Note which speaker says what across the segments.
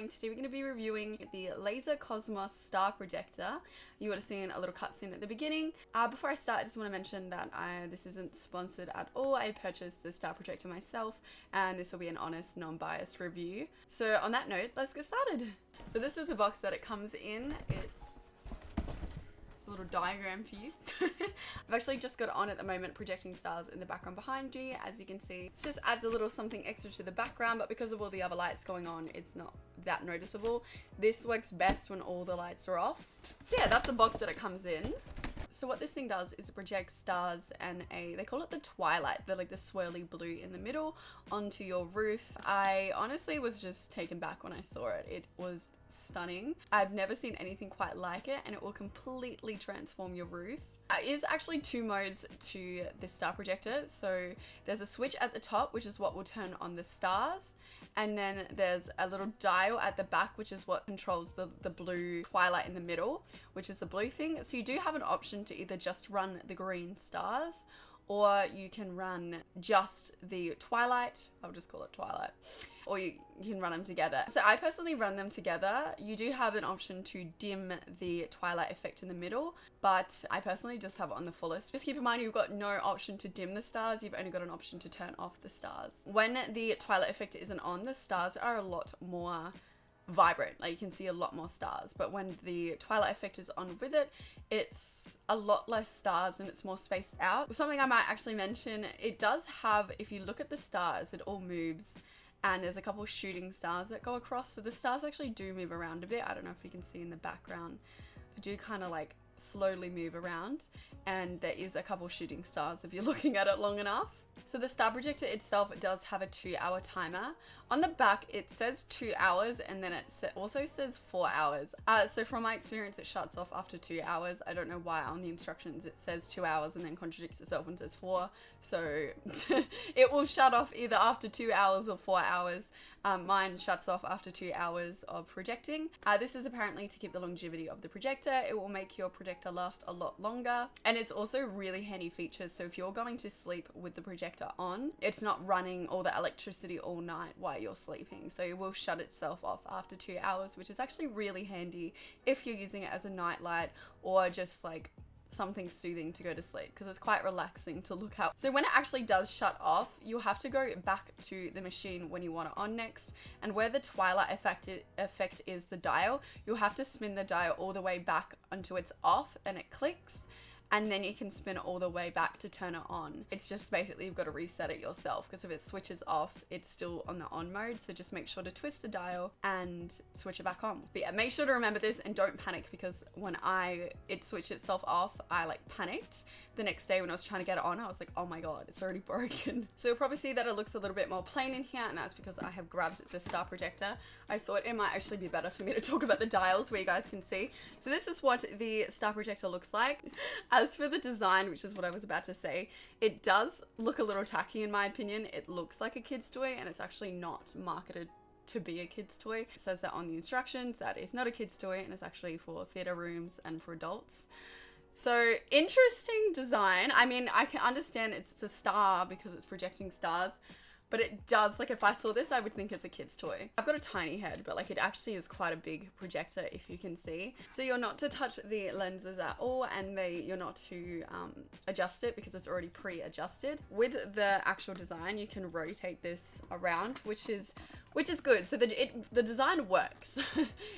Speaker 1: going. Today we're going to be reviewing the Laser Cosmos Star Projector. You would have seen a little cutscene at the beginning. Before I start, I just want to mention that this isn't sponsored at all. I purchased the Star Projector myself, and this will be an honest, non-biased review. So on that note, let's get started. So this is the box that it comes in. It's a little diagram for you. I've actually just got it on at the moment, projecting stars in the background behind me. As you can see, it just adds a little something extra to the background, but because of all the other lights going on, it's not that noticeable. This works best when all the lights are off. So yeah, that's the box that it comes in. So what this thing does is it projects stars and they call it the Twilight, the swirly blue in the middle, onto your roof. I honestly was just taken back when I saw it. It was stunning. I've never seen anything quite like it, and it will completely transform your roof. It is actually two modes to this star projector. So there's a switch at the top, which is what will turn on the stars, and then there's a little dial at the back, which is what controls the blue Twilight in the middle, which is the blue thing. So you do have an option to either just run the green stars, or you can run just the Twilight. I'll just call it Twilight. Or you can run them together. So I personally run them together. You do have an option to dim the Twilight effect in the middle, but I personally just have it on the fullest. Just keep in mind, you've got no option to dim the stars. You've only got an option to turn off the stars. When the Twilight effect isn't on, the stars are a lot more vibrant. Like, you can see a lot more stars, but when the Twilight effect is on with it, it's a lot less stars and it's more spaced out. Something I might actually mention, it does have, if you look at the stars, it all moves, and there's a couple shooting stars that go across, so the stars actually do move around a bit. I don't know if you can see in the background, they do kind of like slowly move around, and there is a couple shooting stars if you're looking at it long enough. So the star projector itself, it does have a 2-hour timer. On the back it says 2 hours, and then it also says 4 hours. So from my experience, it shuts off after 2 hours. I don't know why on the instructions it says 2 hours and then contradicts itself and says 4. So it will shut off either after 2 hours or 4 hours. Mine shuts off after 2 hours of projecting. This is apparently to keep the longevity of the projector. It will make your projector last a lot longer, and it's also really handy features. So if you're going to sleep with the projector on, it's not running all the electricity all night while you're sleeping, so it will shut itself off after 2 hours, which is actually really handy if you're using it as a night light or just like something soothing to go to sleep, because it's quite relaxing to look out. So when it actually does shut off, you'll have to go back to the machine when you want it on next, and where the Twilight effect is the dial, you'll have to spin the dial all the way back until it's off and it clicks, and then you can spin it all the way back to turn it on. It's just basically you've got to reset it yourself, because if it switches off, it's still on the on mode. So just make sure to twist the dial and switch it back on. But yeah, make sure to remember this and don't panic, because when it switched itself off, I like panicked. The next day when I was trying to get it on, I was like, oh my god, it's already broken. So you'll probably see that it looks a little bit more plain in here, and that's because I have grabbed the star projector. I thought it might actually be better for me to talk about the dials where you guys can see. So this is what the star projector looks like. As for the design, which is what I was about to say, it does look a little tacky in my opinion. It looks like a kid's toy, and it's actually not marketed to be a kid's toy. It says that on the instructions that it's not a kid's toy, and it's actually for theater rooms and for adults. So interesting design. I mean, I can understand it's a star because it's projecting stars, but it does, like, if I saw this, I would think it's a kid's toy. I've got a tiny head, but like it actually is quite a big projector, if you can see. So you're not to touch the lenses at all, and you're not to adjust it because it's already pre-adjusted. With the actual design, you can rotate this around, which is good. So the design works.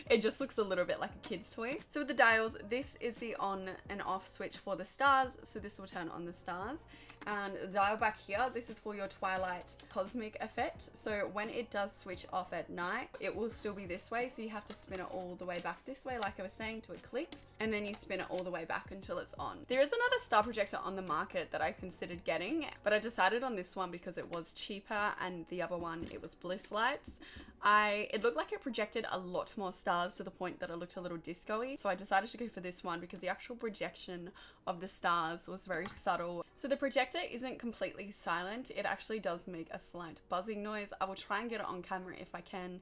Speaker 1: It just looks a little bit like a kid's toy. So with the dials, this is the on and off switch for the stars. So this will turn on the stars. And the dial back here, this is for your Twilight cosmic effect. So when it does switch off at night, it will still be this way. So you have to spin it all the way back this way, like I was saying, till it clicks. And then you spin it all the way back until it's on. There is another star projector on the market that I considered getting, but I decided on this one because it was cheaper, and the other one, it was Bliss Lights. It looked like it projected a lot more stars to the point that it looked a little disco-y. So I decided to go for this one because the actual projection of the stars was very subtle. So the projector isn't completely silent. It actually does make a slight buzzing noise. I will try and get it on camera if I can.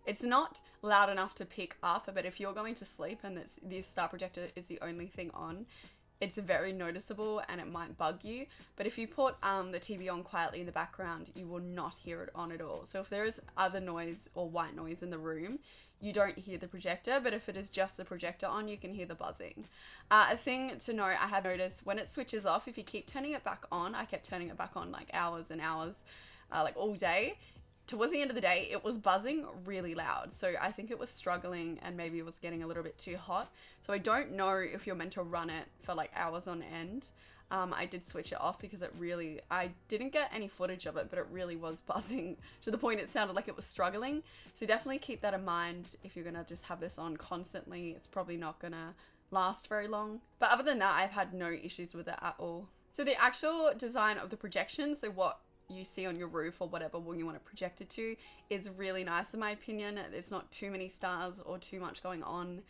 Speaker 1: It's not loud enough to pick up, but if you're going to sleep and this star projector is the only thing on, it's very noticeable and it might bug you. But if you put the TV on quietly in the background, you will not hear it on at all. So if there is other noise or white noise in the room, you don't hear the projector, but if it is just the projector on, you can hear the buzzing. A thing to note, I have noticed when it switches off, if you keep turning it back on, I kept turning it back on like hours and hours, like all day. Towards the end of the day, it was buzzing really loud. So I think it was struggling and maybe it was getting a little bit too hot. So I don't know if you're meant to run it for like hours on end. I did switch it off because I didn't get any footage of it, but it really was buzzing to the point it sounded like it was struggling. So definitely keep that in mind if you're going to just have this on constantly. It's probably not going to last very long. But other than that, I've had no issues with it at all. So the actual design of the projection, so what you see on your roof or whatever wall you want to project it to, is really nice in my opinion. There's not too many stars or too much going on.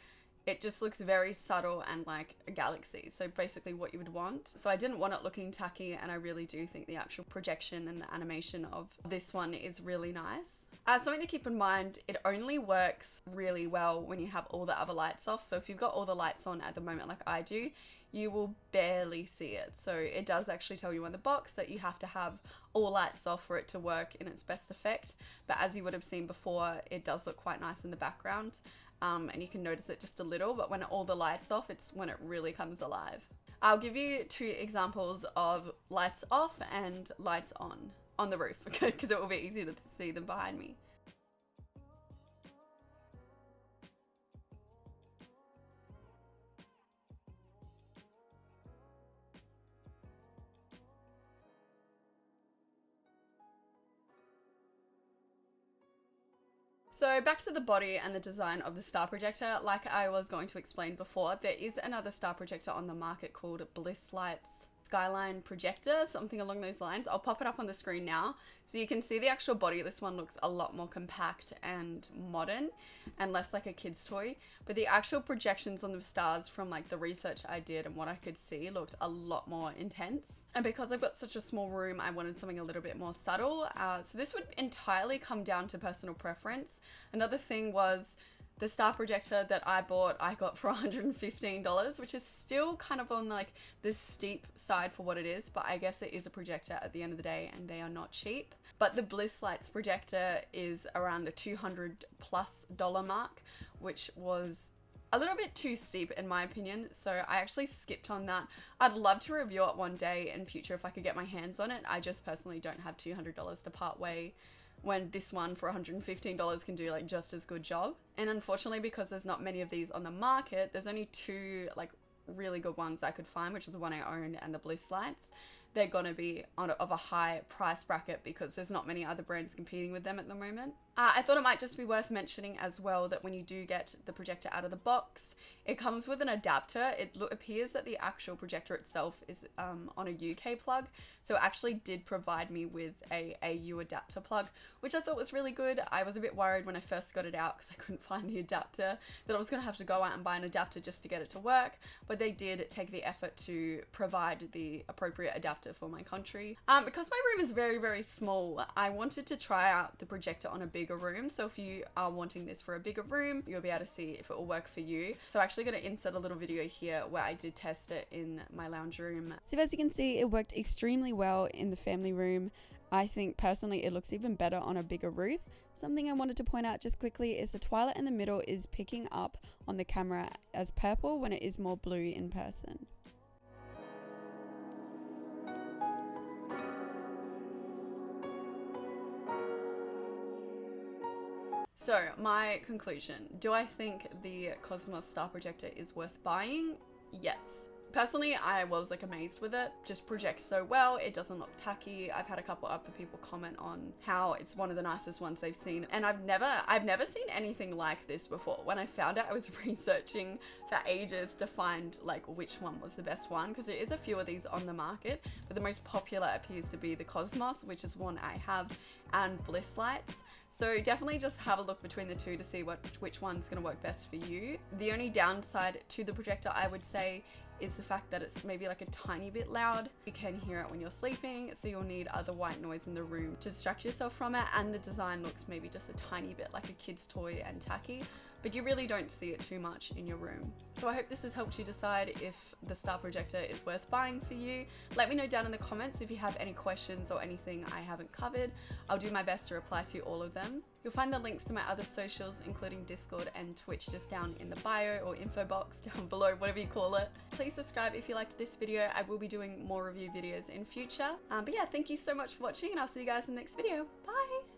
Speaker 1: It just looks very subtle and like a galaxy. So basically what you would want. So I didn't want it looking tacky, and I really do think the actual projection and the animation of this one is really nice. Something to keep in mind, it only works really well when you have all the other lights off. So if you've got all the lights on at the moment like I do, you will barely see it. So it does actually tell you on the box that you have to have all lights off for it to work in its best effect. But as you would have seen before, it does look quite nice in the background. And you can notice it just a little, but when all the lights off, it's when it really comes alive. I'll give you 2 examples of lights off and lights on the roof, because it will be easier to see them behind me. So back to the body and the design of the star projector. Like I was going to explain before, there is another star projector on the market called Bliss Light's Skyline Projector, something along those lines. I'll pop it up on the screen now so you can see the actual body. This one looks a lot more compact and modern and less like a kid's toy, but the actual projections on the stars from like the research I did and what I could see looked a lot more intense. And because I've got such a small room, I wanted something a little bit more subtle. So this would entirely come down to personal preference. Another thing was the star projector that I got for $115, which is still kind of on like the steep side for what it is, but I guess it is a projector at the end of the day and they are not cheap. But the Bliss Lights projector is around the $200+ mark, which was a little bit too steep in my opinion, so I actually skipped on that. I'd love to review it one day in future if I could get my hands on it. I just personally don't have $200 to part way when this one for $115 can do like just as good job. And unfortunately, because there's not many of these on the market, there's only 2 like really good ones I could find, which is the one I own and the Bliss Lights. They're gonna be of a high price bracket because there's not many other brands competing with them at the moment. I thought it might just be worth mentioning as well that when you do get the projector out of the box, it comes with an adapter. It appears that the actual projector itself is on a UK plug, so it actually did provide me with a AU adapter plug, which I thought was really good. I was a bit worried when I first got it out because I couldn't find the adapter, that I was going to have to go out and buy an adapter just to get it to work, but they did take the effort to provide the appropriate adapter for my country. Because my room is very, very small, I wanted to try out the projector on a bigger room. So if you are wanting this for a bigger room, you'll be able to see if it will work for you. So I'm actually going to insert a little video here where I did test it in my lounge room.
Speaker 2: So as you can see, it worked extremely well in the family room. I think personally it looks even better on a bigger roof. Something I wanted to point out just quickly is the Twilight in the middle is picking up on the camera as purple when it is more blue in person.
Speaker 1: So my conclusion, do I think the Cosmos Star Projector is worth buying? Yes. Personally, I was like amazed with it. Just projects so well. It doesn't look tacky. I've had a couple other people comment on how it's one of the nicest ones they've seen. And I've never seen anything like this before. When I found it, I was researching for ages to find like which one was the best one, because there is a few of these on the market, but the most popular appears to be the Cosmos, which is one I have, and Bliss Lights. So definitely just have a look between the 2 to see which one's going to work best for you. The only downside to the projector, I would say, is the fact that it's maybe like a tiny bit loud. You can hear it when you're sleeping, so you'll need other white noise in the room to distract yourself from it, and the design looks maybe just a tiny bit like a kid's toy and tacky. but you really don't see it too much in your room. So I hope this has helped you decide if the star projector is worth buying for you. Let me know down in the comments if you have any questions or anything I haven't covered. I'll do my best to reply to all of them. You'll find the links to my other socials, including Discord and Twitch, just down in the bio or info box down below, whatever you call it. Please subscribe if you liked this video. I will be doing more review videos in future. But yeah, thank you so much for watching, and I'll see you guys in the next video. Bye!